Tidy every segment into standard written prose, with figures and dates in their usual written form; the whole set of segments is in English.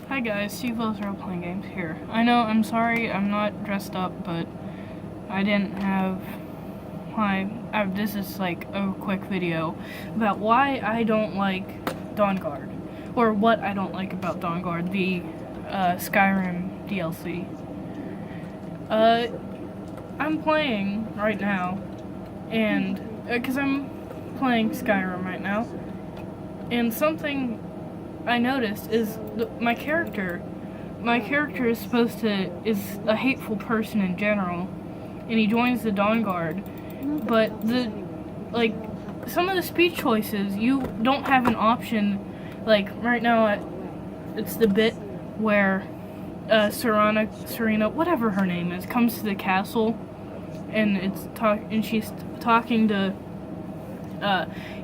Hi guys, Steve Loves Role Playing Games here. I know, I'm sorry I'm not dressed up, but I didn't have this is like a quick video about why I don't like Dawngaurd. Or what I don't like about Dawngaurd, the Skyrim DLC. I'm playing right now, and, because I'm playing Skyrim right now, and something I noticed is my character is is a hateful person in general, and he joins the Dawngaurd, but some of the speech choices, you don't have an option. Like right now, it's the bit where Serena, whatever her name is, comes to the castle, and she's talking to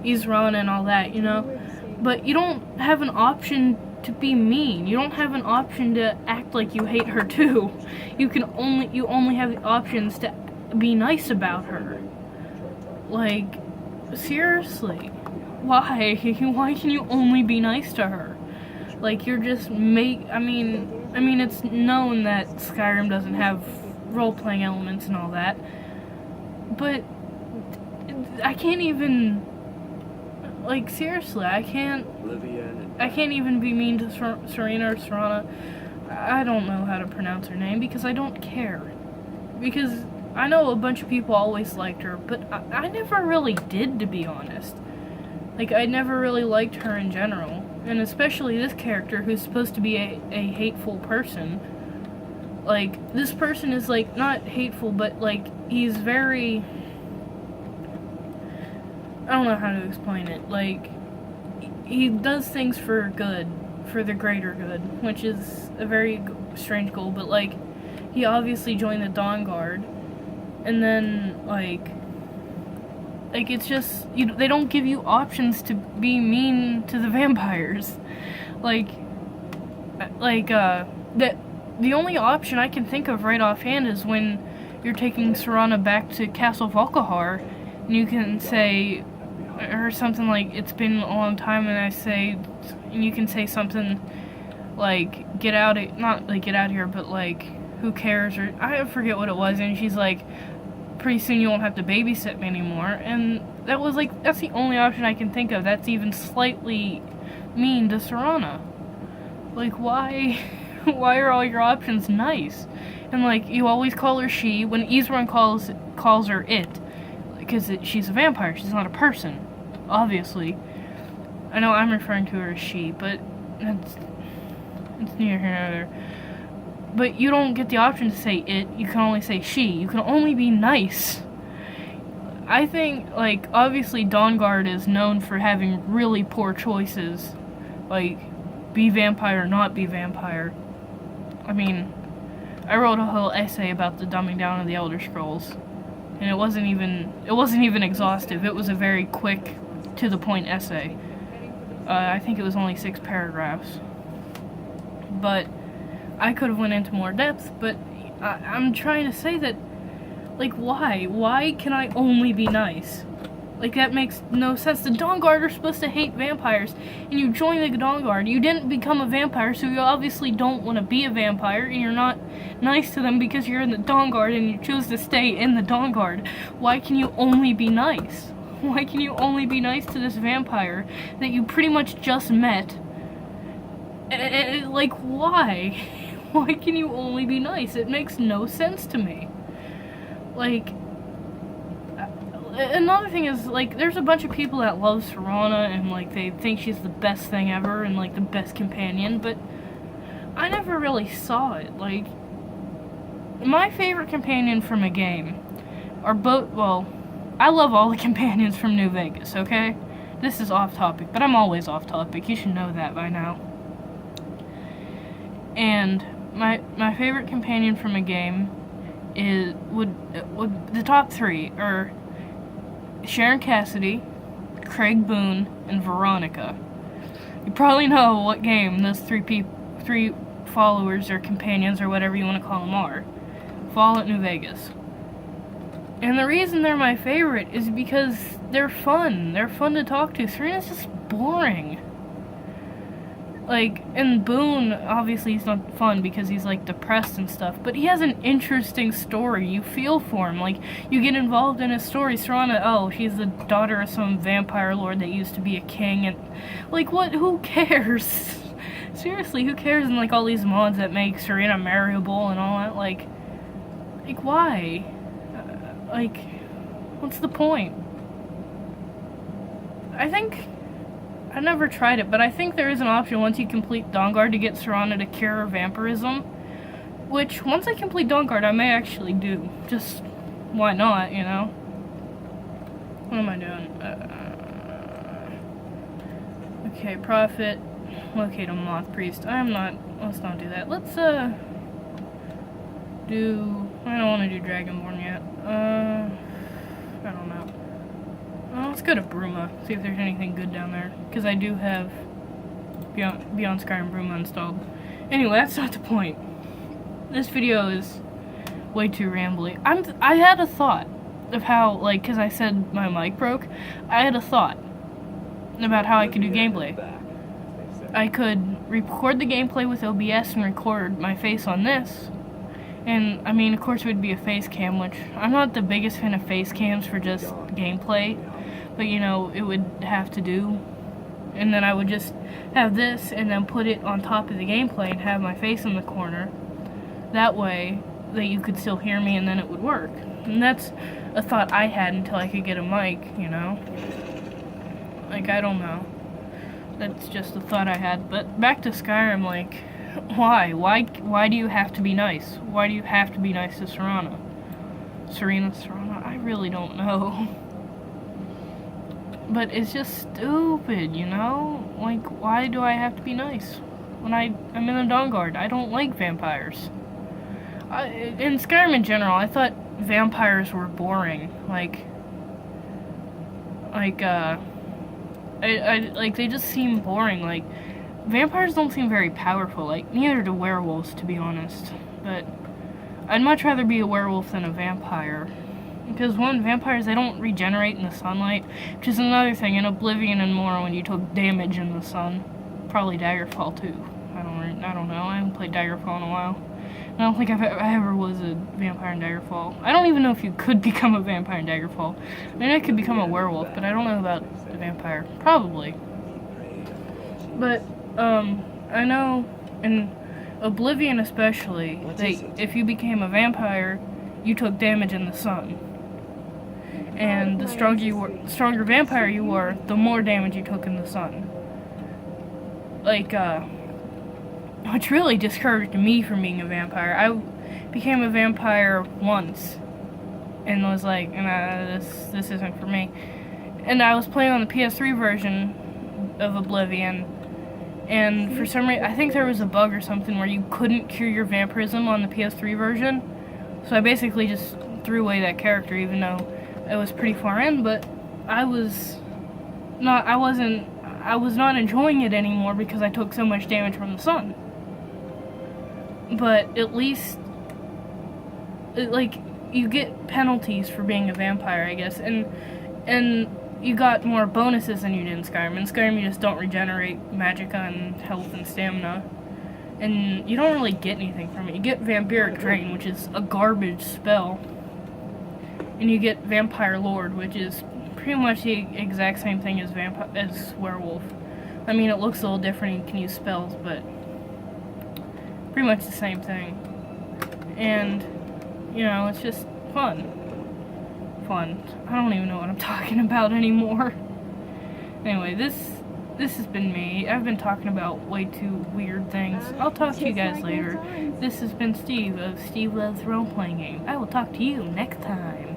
Isran and all that, you know. But you don't have an option to be mean. You don't have an option to act like you hate her too. You only have the options to be nice about her. Like, seriously, why? Why can you only be nice to her? Like, you're just I mean, it's known that Skyrim doesn't have role-playing elements and all that, but I can't even. Like, seriously, I can't even be mean to Serena or Serena. I don't know how to pronounce her name because I don't care. Because I know a bunch of people always liked her, but I never really did, to be honest. Like, I never really liked her in general. And especially this character who's supposed to be a hateful person. Like, this person is, like, not hateful, but, like, he's very... I don't know how to explain it. Like, he does things for good, for the greater good, which is a very strange goal, but, like, he obviously joined the Dawngaurd, and then, like, it's just, they don't give you options to be mean to the vampires. The only option I can think of right offhand is when you're taking Serena back to Castle Volkihar, and you can say, or something like, it's been a long time, and you can say something like, not like get out of here, but like, who cares, or I forget what it was, and she's like, pretty soon you won't have to babysit me anymore, and that's the only option I can think of that's even slightly mean to Serena. Like, why are all your options nice? And like, you always call her she, when Isran calls her it, because she's a vampire, she's not a person, obviously. I know I'm referring to her as she, but it's neither here nor there. But you don't get the option to say it, you can only say she. You can only be nice. I think, like, obviously Dawngaurd is known for having really poor choices. Like, be vampire, not be vampire. I mean, I wrote a whole essay about the dumbing down of the Elder Scrolls. And it wasn't even exhaustive. It was a very quick, to the point essay. I think it was only 6 paragraphs. But I could have went into more depth, but I'm trying to say that, like, why? Why can I only be nice? Like, that makes no sense. The Dawngaurd are supposed to hate vampires, and you join the Dawngaurd. You didn't become a vampire, so you obviously don't want to be a vampire, and you're not nice to them because you're in the Dawngaurd and you choose to stay in the Dawngaurd. Why can you only be nice? Why can you only be nice to this vampire that you pretty much just met? Like, why? Why can you only be nice? It makes no sense to me. Like, another thing is, like, there's a bunch of people that love Serena, and, like, they think she's the best thing ever, and, like, the best companion, but I never really saw it. Like, my favorite companion from a game are I love all the companions from New Vegas, okay? This is off topic, but I'm always off topic. You should know that by now. And my favorite companion from a game would the top 3 are Sharon Cassidy, Craig Boone, and Veronica. You probably know what game those 3 followers or companions or whatever you want to call them are. Fallout New Vegas. And the reason they're my favorite is because they're fun. They're fun to talk to. Serena's just boring. Like, and Boone, obviously he's not fun because he's, like, depressed and stuff, but he has an interesting story. You feel for him. Like, you get involved in his story. Serena, oh, she's the daughter of some vampire lord that used to be a king, and, like, what? Who cares? Seriously, who cares? And, like, all these mods that make Serena marryable and all that, like, why? Like, what's the point? I never tried it, but I think there is an option once you complete Dawngaurd to get Serena to cure her vampirism. Which, once I complete Dawngaurd, I may actually do. Just, why not, you know? What am I doing? Okay, Prophet. Locate a Moth Priest. Let's not do that. Let's, I don't want to do Dragonborn yet. I don't know. Let's go to Bruma, see if there's anything good down there. Because I do have Beyond Skyrim Bruma installed. Anyway, that's not the point. This video is way too rambly. I had a thought of how, like, because I said my mic broke, I had a thought about how I could do gameplay. I could record the gameplay with OBS and record my face on this. And, I mean, of course it would be a face cam, which I'm not the biggest fan of face cams for just gameplay. But, you know, it would have to do. And then I would just have this and then put it on top of the gameplay and have my face in the corner. That way that you could still hear me and then it would work. And that's a thought I had until I could get a mic, you know. Like, I don't know. That's just a thought I had. But back to Skyrim, like, why? Why do you have to be nice? Why do you have to be nice to Serena? Serena? I really don't know. But it's just stupid, you know? Like, why do I have to be nice? When I'm in the Dawngaurd, I don't like vampires. In Skyrim in general, I thought vampires were boring. Like, they just seem boring. Like, vampires don't seem very powerful. Like, neither do werewolves, to be honest. But I'd much rather be a werewolf than a vampire. Because, one, vampires, they don't regenerate in the sunlight, which is another thing. In Oblivion and Morrowind, you took damage in the sun. Probably Daggerfall, too. I don't know. I haven't played Daggerfall in a while. I don't think I ever was a vampire in Daggerfall. I don't even know if you could become a vampire in Daggerfall. I mean, I could become a werewolf, but I don't know about the vampire. Probably. But, I know in Oblivion especially, that if you became a vampire, you took damage in the sun. And the stronger vampire you were, the more damage you took in the sun. Like, which really discouraged me from being a vampire. I became a vampire once, and was like, nah, this isn't for me. And I was playing on the PS3 version of Oblivion, and for some reason, I think there was a bug or something where you couldn't cure your vampirism on the PS3 version. So I basically just threw away that character, even though it was pretty far in, but I was not enjoying it anymore because I took so much damage from the sun. But at least, like, you get penalties for being a vampire, I guess, and you got more bonuses than you did in Skyrim. In Skyrim, you just don't regenerate magicka and health and stamina. And you don't really get anything from it. You get Vampiric Drain, which is a garbage spell. And you get Vampire Lord, which is pretty much the exact same thing as Werewolf. I mean, it looks a little different, you can use spells, but pretty much the same thing. And, you know, it's just fun. I don't even know what I'm talking about anymore. Anyway, this has been me. I've been talking about way too weird things. I'll talk to you guys later. This has been Steve of Steve Loves Role Playing Game. I will talk to you next time.